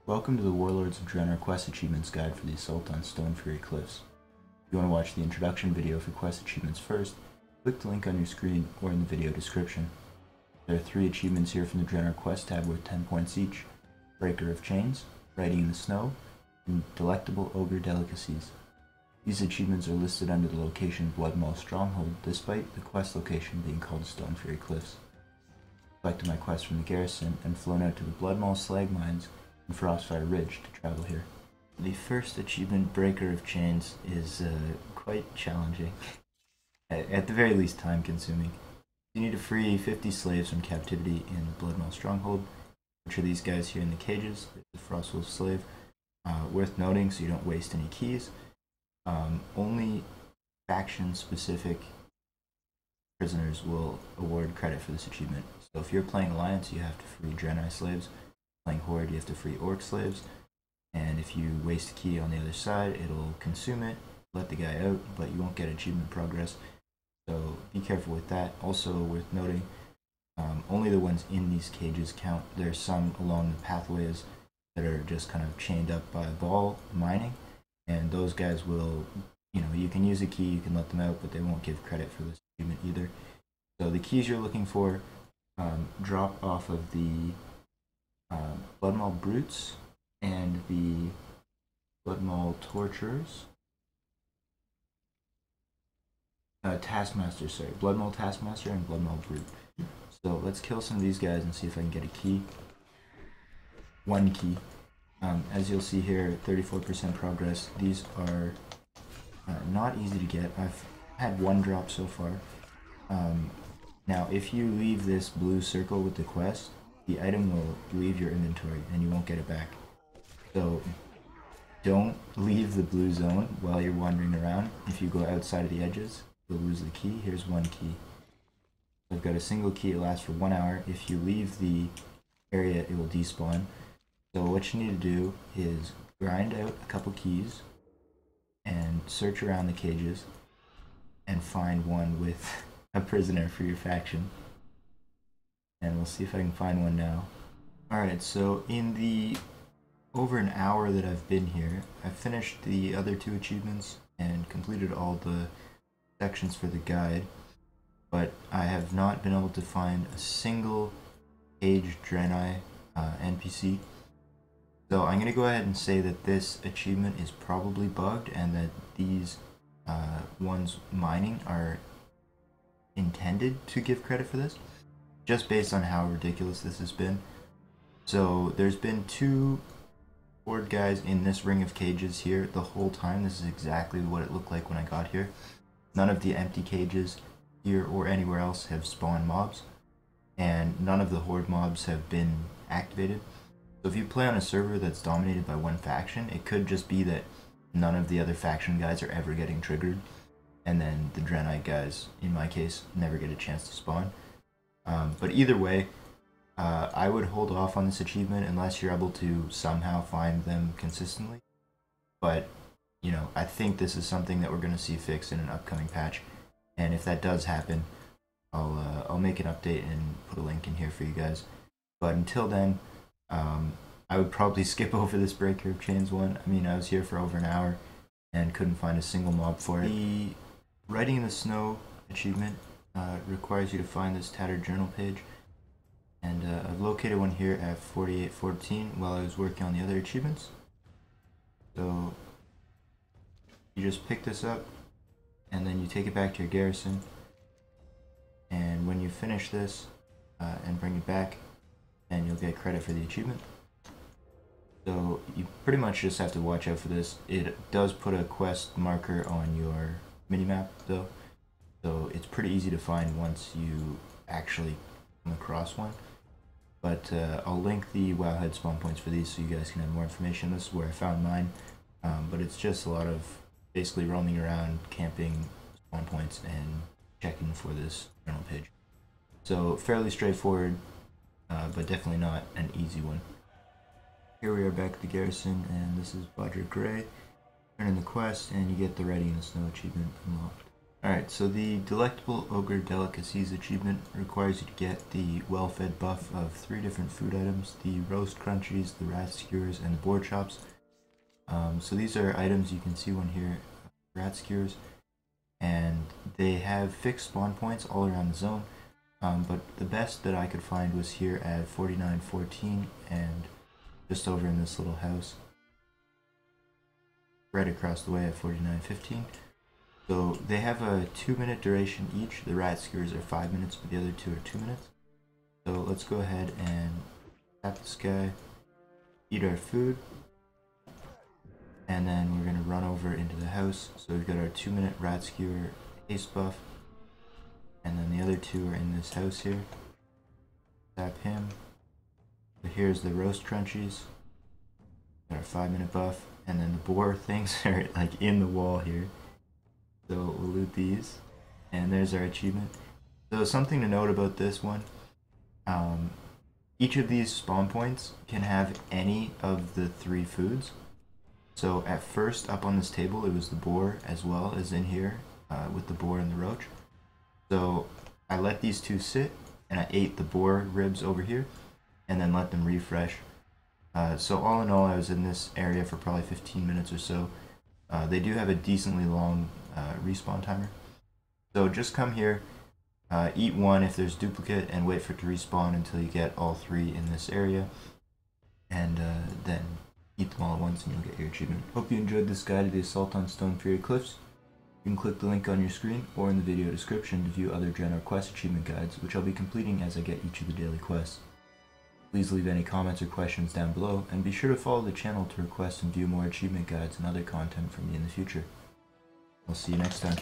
Welcome to the Warlords of Draenor quest achievements guide for the assault on Stonefury cliffs. If you want to watch the introduction video for quest achievements first, click the link on your screen or in the video description. There are 3 achievements here from the Draenor quest tab worth 10 points each: Breaker of Chains, Riding in the Snow, and Delectable Ogre Delicacies. These achievements are listed under the location Bloodmaw Stronghold, despite the quest location being called Stonefury Cliffs. I collected my quest from the garrison and flown out to the Bloodmaw Slag Mines and Frostfire Ridge to travel here. The first achievement, Breaker of Chains, is quite challenging. At the very least, time consuming. You need to free 50 slaves from captivity in the Bloodmaw Stronghold, which are these guys here in the cages. There's the Frostwolf slave. Worth noting, so you don't waste any keys. Only faction-specific prisoners will award credit for this achievement. So if you're playing Alliance, you have to free Draenei slaves. Playing Horde, you have to free Orc slaves. And if you waste a key on the other side, it'll consume it, let the guy out, but you won't get achievement progress. So be careful with that. Also worth noting, only the ones in these cages count. There's some along the pathways that are just kind of chained up by a ball mining, and those guys will, you can use a key, you can let them out, but they won't give credit for this achievement either. So the keys you're looking for drop off of the Bloodmaw Brutes and the Bloodmaw Torturers. Bloodmaw Taskmaster and Bloodmaw Brute. So let's kill some of these guys and see if I can get a key. 1 key. As you'll see here, 34% progress. These are not easy to get. I've had 1 drop so far. Now, if you leave this blue circle with the quest, the item will leave your inventory and you won't get it back. So don't leave the blue zone while you're wandering around. If you go outside of the edges, you'll lose the key. Here's 1 key. I've got a single key. It lasts for 1 hour. If you leave the area, it will despawn. So what you need to do is grind out a couple keys and search around the cages and find one with a prisoner for your faction. And we'll see if I can find one now. Alright, so in the over an hour that I've been here, I've finished the other 2 achievements and completed all the sections for the guide, but I have not been able to find a single aged Draenei NPC. So I'm going to go ahead and say that this achievement is probably bugged and that these ones mining are intended to give credit for this, just based on how ridiculous this has been. So there's been 2 Horde guys in this ring of cages here the whole time. This is exactly what it looked like when I got here. None of the empty cages here or anywhere else have spawned mobs, and none of the Horde mobs have been activated. So if you play on a server that's dominated by one faction, it could just be that none of the other faction guys are ever getting triggered, and then the Draenei guys, in my case, never get a chance to spawn. But either way, I would hold off on this achievement unless you're able to somehow find them consistently. But, I think this is something that we're going to see fixed in an upcoming patch. And if that does happen, I'll make an update and put a link in here for you guys. But until then, I would probably skip over this Breaker of Chains one. I mean, I was here for over an hour and couldn't find a single mob for it. The Riding in the Snow achievement requires you to find this tattered journal page, and I've located one here at 4814 while I was working on the other achievements. So you just pick this up and then you take it back to your garrison, and when you finish this and bring it back, and you'll get credit for the achievement. So you pretty much just have to watch out for this. It does put a quest marker on your minimap though, so it's pretty easy to find once you actually come across one. But I'll link the Wowhead spawn points for these so you guys can have more information. This is where I found mine, but it's just a lot of basically roaming around, camping spawn points, and checking for this journal page. So fairly straightforward, but definitely not an easy one. Here we are back at the garrison, and this is Bodger Gray. Turn in the quest, and you get the Riding in the Snow achievement unlocked. Alright, so the Delectable Ogre Delicacies achievement requires you to get the well-fed buff of 3 different food items, the roast crunchies, the rat skewers, and the boar chops. So these are items, you can see one here, rat skewers, and they have fixed spawn points all around the zone, but the best that I could find was here at 4914 and just over in this little house, right across the way at 4915. So they have a 2-minute duration each. The rat skewers are 5 minutes, but the other 2 are 2 minutes. So let's go ahead and tap this guy, eat our food, and then we're going to run over into the house. So we've got our 2-minute rat skewer haste buff, and then the other 2 are in this house here. Tap him. So here's the roast crunchies, got our 5-minute buff, and then the boar things are like in the wall here. So we'll loot these, and there's our achievement. So something to note about this one, each of these spawn points can have any of the 3 foods. So at first up on this table it was the boar as well as in here with the boar and the roach. So I let these 2 sit and I ate the boar ribs over here and then let them refresh. So all in all I was in this area for probably 15 minutes or so. They do have a decently long respawn timer. So just come here, eat 1 if there's duplicate, and wait for it to respawn until you get all 3 in this area, and then eat them all at once and you'll get your achievement. Hope you enjoyed this guide to the Assault on Stonefury Cliffs. You can click the link on your screen or in the video description to view other general quest achievement guides, which I'll be completing as I get each of the daily quests. Please leave any comments or questions down below, and be sure to follow the channel to request and view more achievement guides and other content from me in the future. I'll see you next time.